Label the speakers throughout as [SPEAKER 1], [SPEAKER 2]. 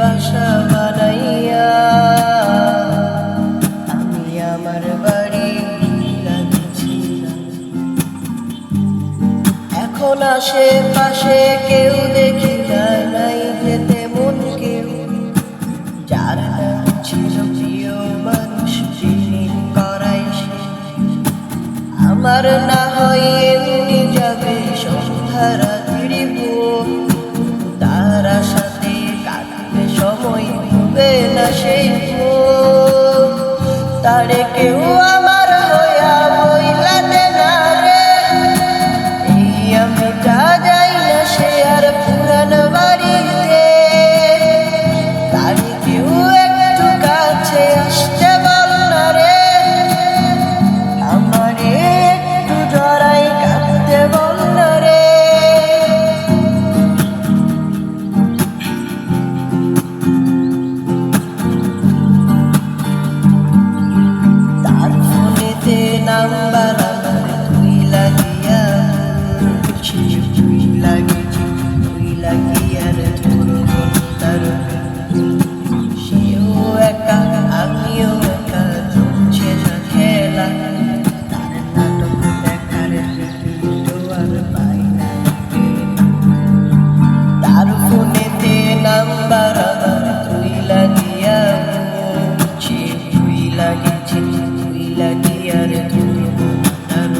[SPEAKER 1] বাসা বানাইয়া আমি আমার বাড়ি লাগিয়েছিলাম। এখন আশেপাশে কেউ দেখি না, নাই যেতে মন কেউ, যার নাম ছিল প্রিয় মানুষ যিনি করাই সে। আমার না হয় এমনি যাবে সন্ধ্যা রাত্রি ভোর, তার সাথে কাটবে সময় হবে না সেই ভোর। তারে কেউ আমার হইয়া বইলাতে না রে, এই আমি যাই না সে আর পুরান বাড়িতে। তারে কেউ একটু কাছে আসতে বল না রে, আমারে একটু জড়াই কাঁদতে বল না রে। তার ফোনেতে নাম্বার আমার তুই লাগিয়া তুই লাগিয়েছি, তুই লাগিয়ার তোর তার সেও একা আমিও একা, চলছে না খেলা। তার নাটক দেখার টিকিটও আর পাই না। তার ফোনেতে নাম্বার আমার তুই লাগিয়া বলছি, তুই লাগিয়েছি তুই লাগিয়ার তার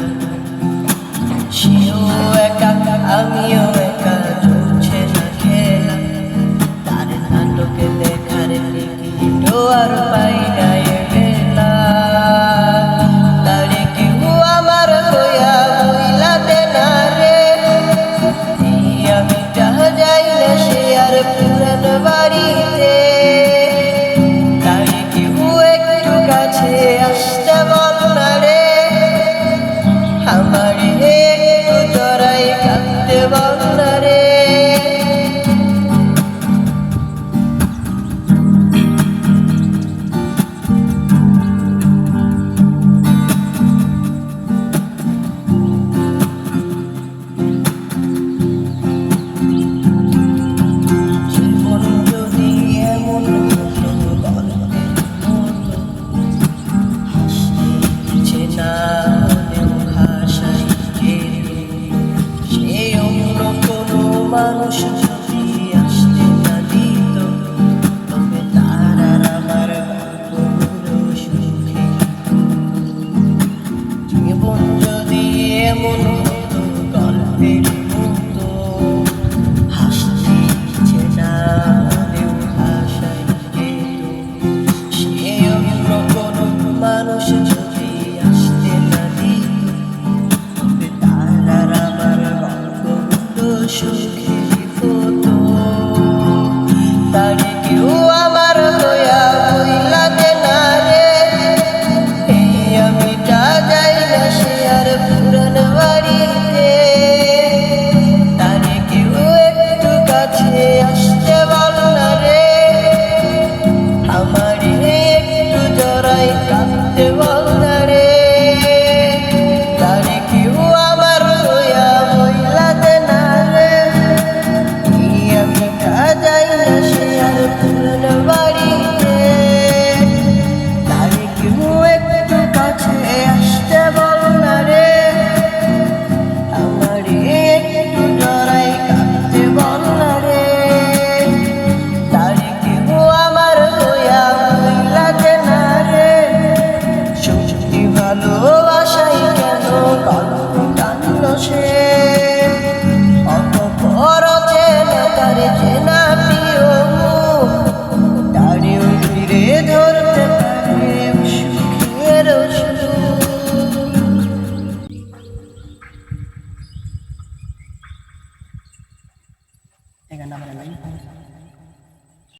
[SPEAKER 1] সেও একা আমিও একা, চলছে না খেলা। তার নাটকে দেখার টিকিটও আর পাই না বেলা। তারে কেউ আমার হইয়া বইলাতে না রে, এই আমি যাই না সে আর পুরান